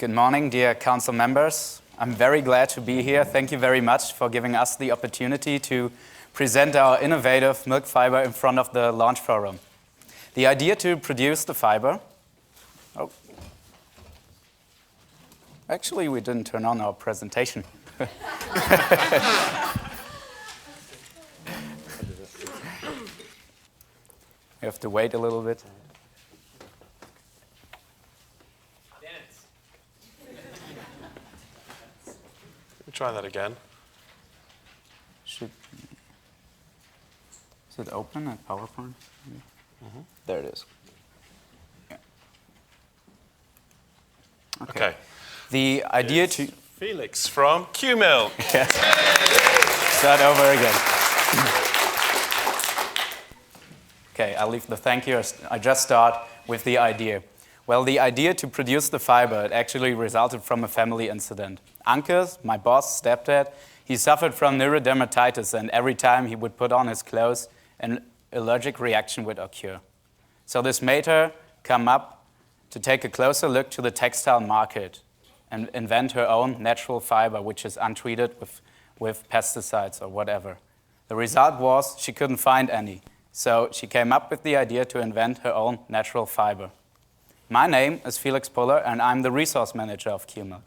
Good morning, dear council members. I'm very glad to be here. Thank you very much for giving us the opportunity to present our innovative milk fiber in front of the Launch Forum. The idea to produce the fiber... Actually, we didn't turn on our presentation. You have to wait a little bit. Try that again. Is it open at PowerPoint? Mm-hmm. There it is. Yeah. Okay. The idea to... Felix from Qmilk. Yes. Start over again. Okay, I'll leave the thank you. I just start with the idea. Well, the idea to produce the fiber, it actually resulted from a family incident. Anke, my boss, stepdad, he suffered from neurodermatitis, and every time he would put on his clothes, an allergic reaction would occur. So this made her come up to take a closer look to the textile market and invent her own natural fiber, which is untreated with pesticides or whatever. The result was she couldn't find any. So she came up with the idea to invent her own natural fiber. My name is Felix Puller, and I'm the resource manager of Qmilk.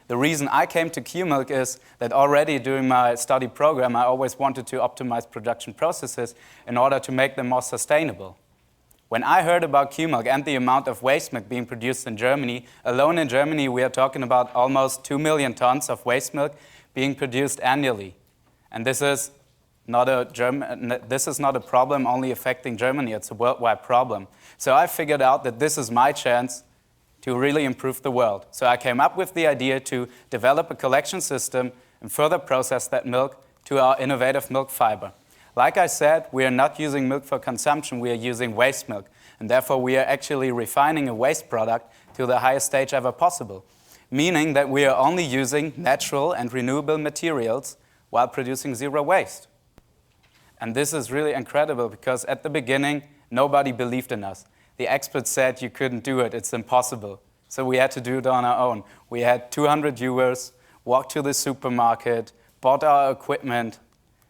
The reason I came to Qmilk is that already during my study program, I always wanted to optimize production processes in order to make them more sustainable. When I heard about Qmilk and the amount of waste milk being produced in Germany, alone in Germany we are talking about almost 2 million tons of waste milk being produced annually. And this is not a problem only affecting Germany, it's a worldwide problem. So I figured out that this is my chance to really improve the world. So I came up with the idea to develop a collection system and further process that milk to our innovative milk fiber. Like I said, we are not using milk for consumption, we are using waste milk. And therefore we are actually refining a waste product to the highest stage ever possible. Meaning that we are only using natural and renewable materials while producing zero waste. And this is really incredible because at the beginning, nobody believed in us. The experts said you couldn't do it, it's impossible. So we had to do it on our own. We had 200 viewers, walked to the supermarket, bought our equipment,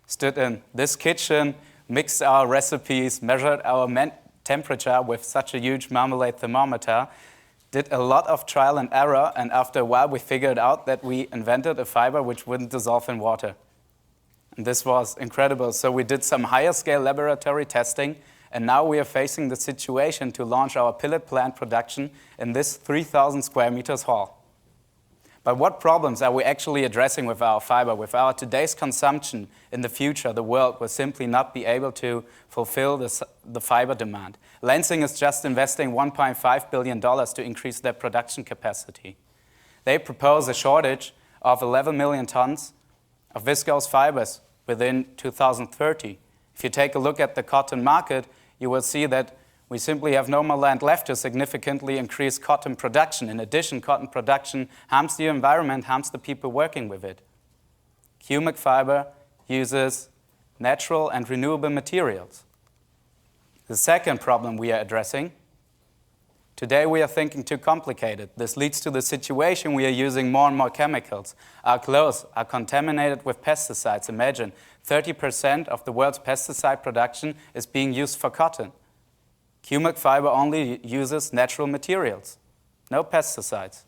stood in this kitchen, mixed our recipes, measured our temperature with such a huge marmalade thermometer, did a lot of trial and error, and after a while we figured out that we invented a fiber which wouldn't dissolve in water. And this was incredible. So we did some higher scale laboratory testing, and now we are facing the situation to launch our pilot plant production in this 3,000 square meters hall. But what problems are we actually addressing with our fiber? With our today's consumption, in the future, the world will simply not be able to fulfill the fiber demand. Lansing is just investing $1.5 billion to increase their production capacity. They propose a shortage of 11 million tons of viscose fibers within 2030. If you take a look at the cotton market, you will see that we simply have no more land left to significantly increase cotton production. In addition, cotton production harms the environment, harms the people working with it. Qmilk fiber uses natural and renewable materials. The second problem we are addressing, today we are thinking too complicated. This leads to the situation we are using more and more chemicals. Our clothes are contaminated with pesticides. Imagine 30% of the world's pesticide production is being used for cotton. Qmilk fiber only uses natural materials, no pesticides.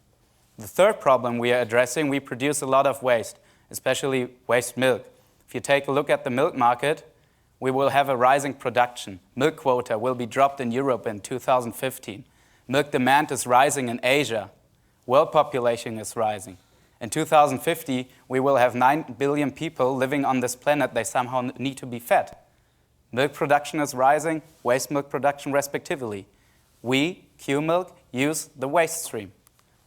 The third problem we are addressing, we produce a lot of waste, especially waste milk. If you take a look at the milk market, we will have a rising production. Milk quota will be dropped in Europe in 2015. Milk demand is rising in Asia. World population is rising. In 2050, we will have 9 billion people living on this planet. They somehow need to be fed. Milk production is rising, waste milk production respectively. We, Qmilk, use the waste stream.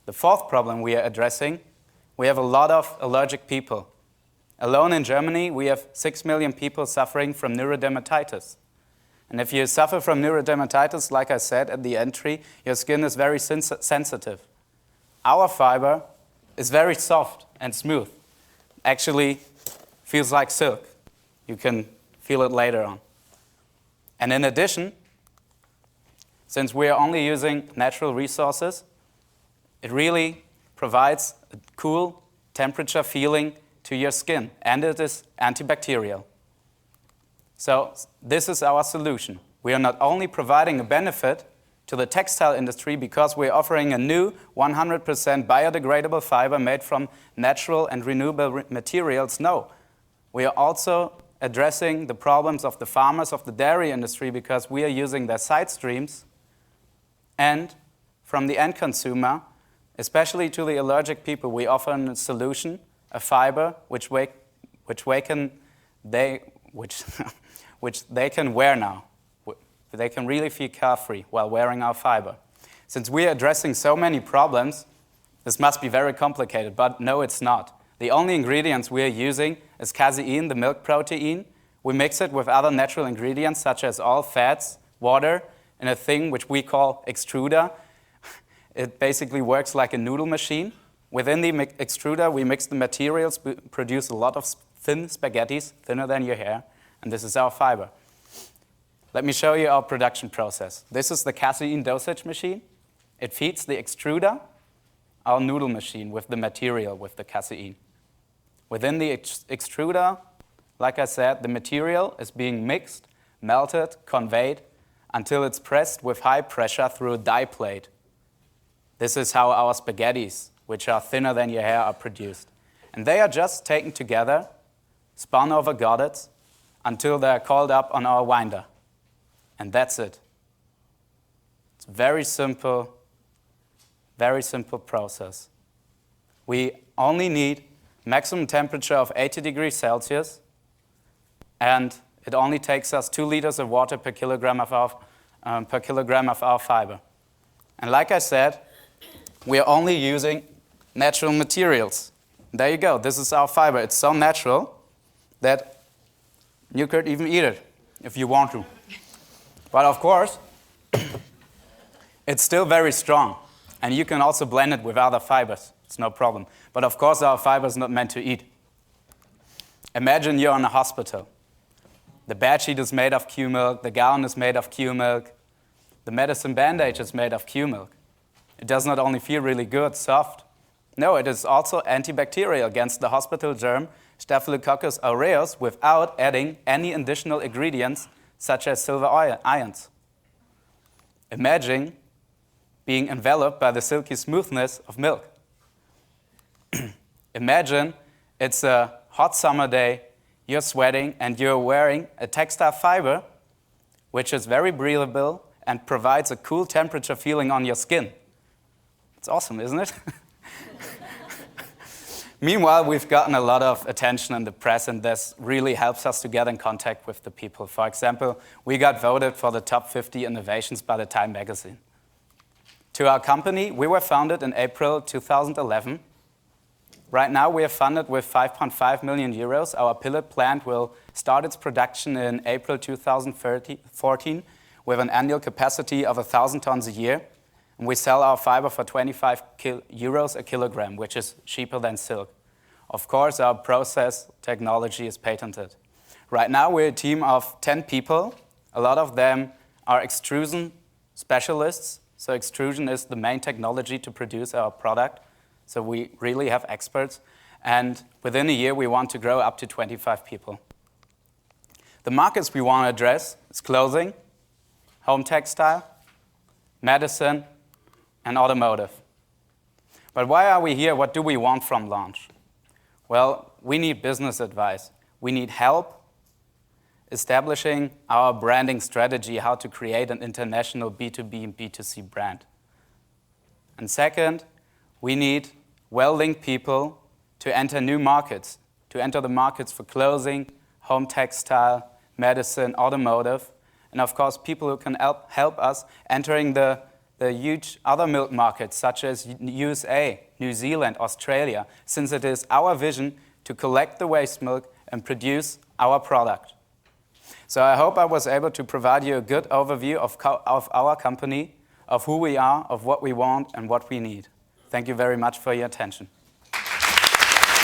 The fourth problem we are addressing, we have a lot of allergic people. Alone in Germany, we have 6 million people suffering from neurodermatitis. And if you suffer from neurodermatitis, like I said at the entry, your skin is very sensitive. Our fiber is very soft and smooth. Actually, feels like silk. You can feel it later on. And in addition, since we are only using natural resources, it really provides a cool temperature feeling to your skin, and it is antibacterial. So this is our solution. We are not only providing a benefit to the textile industry because we're offering a new 100% biodegradable fiber made from natural and renewable materials. No, we are also addressing the problems of the farmers of the dairy industry because we are using their side streams, and from the end consumer, especially to the allergic people, we offer a solution, a fiber which they can wear now. They can really feel carefree while wearing our fiber. Since we are addressing so many problems, this must be very complicated, but no, it's not. The only ingredients we are using is casein, the milk protein. We mix it with other natural ingredients such as all fats, water, and a thing which we call extruder. It basically works like a noodle machine. Within the extruder, we mix the materials, produce a lot of thin spaghettis, thinner than your hair, and this is our fiber. Let me show you our production process. This is the casein dosage machine. It feeds the extruder, our noodle machine, with the material, with the casein. Within the extruder, like I said, the material is being mixed, melted, conveyed, until it's pressed with high pressure through a die plate. This is how our spaghettis, which are thinner than your hair, are produced. And they are just taken together, spun over goddets, until they're called up on our winder. And that's it. It's a very simple process. We only need maximum temperature of 80 degrees Celsius, and it only takes us 2 liters of water per kilogram of our fiber. And like I said, we are only using natural materials. There you go. This is our fiber. It's so natural that you could even eat it if you want to. But of course, it's still very strong, and you can also blend it with other fibers. It's no problem. But of course, our fiber is not meant to eat. Imagine you're in a hospital. The bedsheet is made of Qmilk, the gown is made of Qmilk, the medicine bandage is made of Qmilk. It does not only feel really good, soft. No, it is also antibacterial against the hospital germ Staphylococcus aureus without adding any additional ingredients such as silver ions. Imagine being enveloped by the silky smoothness of milk. Imagine it's a hot summer day, you're sweating, and you're wearing a textile fiber which is very breathable and provides a cool temperature feeling on your skin. It's awesome, isn't it? Meanwhile, we've gotten a lot of attention in the press, and this really helps us to get in contact with the people. For example, we got voted for the top 50 innovations by the Time magazine. To our company, we were founded in April 2011. Right now, we are funded with 5.5 million euros. Our pilot plant will start its production in April 2014 with an annual capacity of 1,000 tons a year. And we sell our fiber for 25 euros a kilogram, which is cheaper than silk. Of course, our process technology is patented. Right now, we're a team of 10 people. A lot of them are extrusion specialists. So extrusion is the main technology to produce our product. So we really have experts. And within a year, we want to grow up to 25 people. The markets we want to address is clothing, home textile, medicine, and automotive. But why are we here? What do we want from Launch? Well, we need business advice. We need help establishing our branding strategy, how to create an international B2B and B2C brand. And second, we need well-linked people to enter new markets, to enter the markets for clothing, home textile, medicine, automotive, and of course people who can help us entering the huge other milk markets such as USA, New Zealand, Australia, since it is our vision to collect the waste milk and produce our product. So I hope I was able to provide you a good overview of our company, of who we are, of what we want and what we need. Thank you very much for your attention.